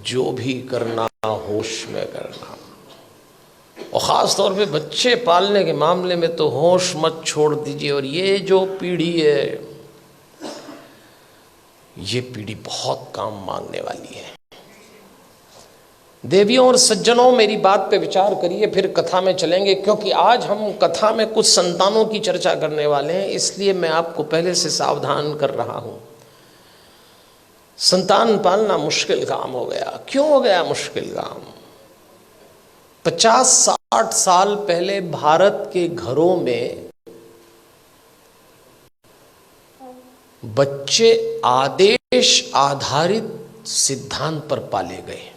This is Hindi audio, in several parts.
जो भी करना होश में करना, और ख़ास तौर पे बच्चे पालने के मामले में तो होश मत छोड़ दीजिए। और ये जो पीढ़ी है, ये पीढ़ी बहुत काम मांगने वाली है। देवियों और सज्जनों, मेरी बात पे विचार करिए, फिर कथा में चलेंगे, क्योंकि आज हम कथा में कुछ संतानों की चर्चा करने वाले हैं, इसलिए मैं आपको पहले से सावधान कर रहा हूं। संतान पालना मुश्किल काम हो गया। क्यों हो गया मुश्किल काम? 50-60 साल पहले भारत के घरों में बच्चे आदेश आधारित सिद्धांत पर पाले गए।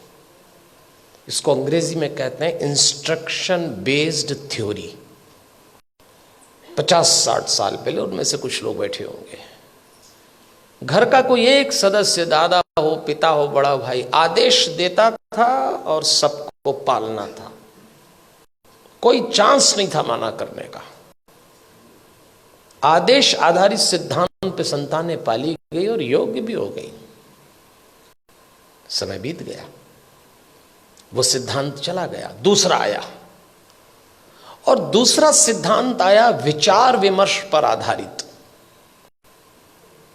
इसको अंग्रेजी में कहते हैं इंस्ट्रक्शन बेस्ड थ्योरी। 50-60 साल पहले, उनमें से कुछ लोग बैठे होंगे, घर का कोई एक सदस्य, दादा हो, पिता हो, बड़ा भाई, आदेश देता था और सबको पालना था। कोई चांस नहीं था माना करने का। आदेश आधारित सिद्धांत पे संतानें पाली गई और योग्य भी हो गई। समय बीत गया, वो सिद्धांत चला गया, दूसरा आया, और दूसरा सिद्धांत आया विचार विमर्श पर आधारित।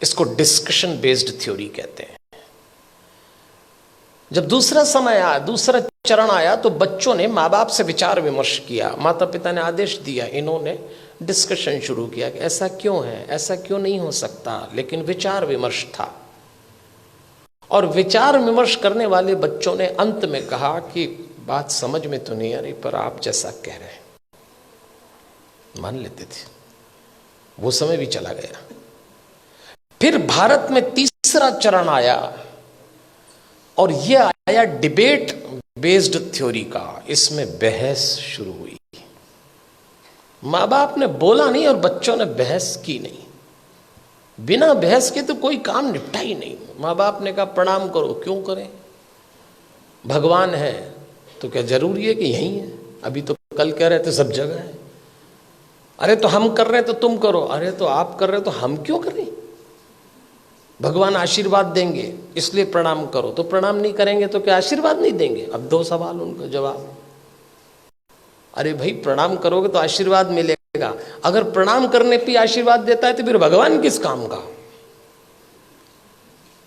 इसको डिस्कशन बेस्ड थ्योरी कहते हैं। जब दूसरा समय आया, दूसरा चरण आया, तो बच्चों ने माँ बाप से विचार विमर्श किया। माता पिता ने आदेश दिया, इन्होंने डिस्कशन शुरू किया कि ऐसा क्यों है, ऐसा क्यों नहीं हो सकता, लेकिन विचार विमर्श था। और विचार विमर्श करने वाले बच्चों ने अंत में कहा कि बात समझ में तो नहीं आ रही, पर आप जैसा कह रहे हैं मान लेते थे। वो समय भी चला गया। फिर भारत में तीसरा चरण आया, और यह आया डिबेट बेस्ड थ्योरी का। इसमें बहस शुरू हुई। माँ बाप ने बोला नहीं और बच्चों ने बहस की नहीं। बिना बहस के तो कोई काम निपटा ही नहीं। माँ बाप ने कहा प्रणाम करो, क्यों करें? भगवान है तो क्या जरूरी है कि यहीं है? अभी तो कल कह रहे थे सब जगह है। अरे तो हम कर रहे हैं तो तुम करो, अरे तो आप कर रहे हो तो हम क्यों करें? भगवान आशीर्वाद देंगे इसलिए प्रणाम करो, तो प्रणाम नहीं करेंगे तो क्या आशीर्वाद नहीं देंगे? अब दो सवाल, उनका जवाब। अरे भाई, प्रणाम करोगे तो आशीर्वाद मिलेगा। अगर प्रणाम करने पे आशीर्वाद देता है तो फिर भगवान किस काम का?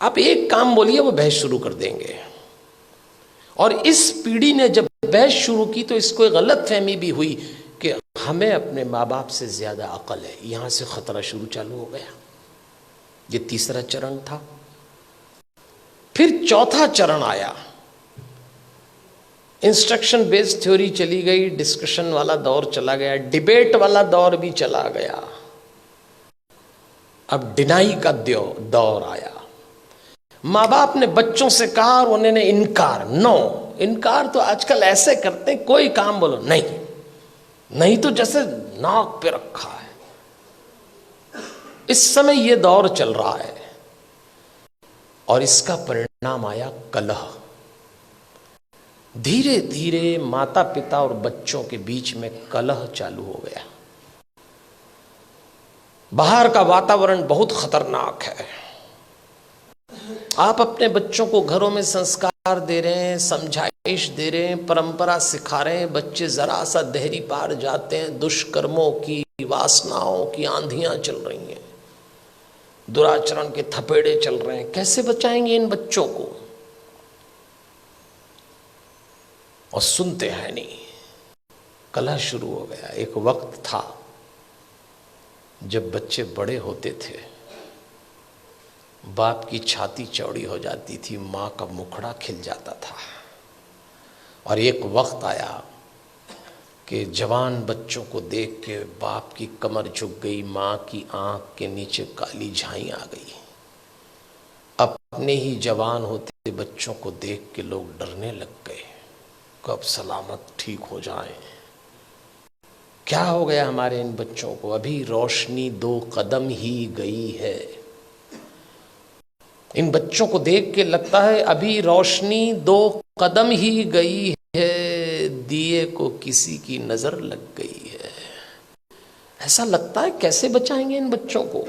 आप एक काम बोलिए, वो बहस शुरू कर देंगे। और इस पीढ़ी ने जब बहस शुरू की तो इसको एक गलत फहमी भी हुई कि हमें अपने माँ बाप से ज्यादा अकल है। यहां से खतरा शुरू चालू हो गया। ये तीसरा चरण था। फिर चौथा चरण आया। इंस्ट्रक्शन बेस्ड थ्योरी चली गई, डिस्कशन वाला दौर चला गया, डिबेट वाला दौर भी चला गया। अब डिनाई का दौर आया। माँ बाप ने बच्चों से कहा और उन्होंने इनकार। नो, इनकार तो आजकल ऐसे करते हैं, कोई काम बोलो नहीं, नहीं तो जैसे नाक पे रखा है। इस समय यह दौर चल रहा है और इसका परिणाम आया कलह। धीरे धीरे माता पिता और बच्चों के बीच में कलह चालू हो गया। बाहर का वातावरण बहुत खतरनाक है। आप अपने बच्चों को घरों में संस्कार दे रहे हैं, समझाइश दे रहे हैं, परंपरा सिखा रहे हैं, बच्चे जरा सा देहरी पार जाते हैं, दुष्कर्मों की, वासनाओं की आंधियां चल रही हैं, दुराचरण के थपेड़े चल रहे हैं। कैसे बचाएंगे इन बच्चों को? और सुनते हैं नहीं। कलह शुरू हो गया। एक वक्त था जब बच्चे बड़े होते थे, बाप की छाती चौड़ी हो जाती थी, माँ का मुखड़ा खिल जाता था। और एक वक्त आया कि जवान बच्चों को देख के बाप की कमर झुक गई, माँ की आंख के नीचे काली झाई आ गई। अपने ही जवान होते बच्चों को देख के लोग डरने लग गए, कब सलामत ठीक हो जाए। क्या हो गया हमारे इन बच्चों को? अभी रोशनी 2 कदम ही गई है। इन बच्चों को देख के लगता है अभी रोशनी 2 कदम ही गई है, दिए को किसी की नजर लग गई है। ऐसा लगता है। कैसे बचाएंगे इन बच्चों को?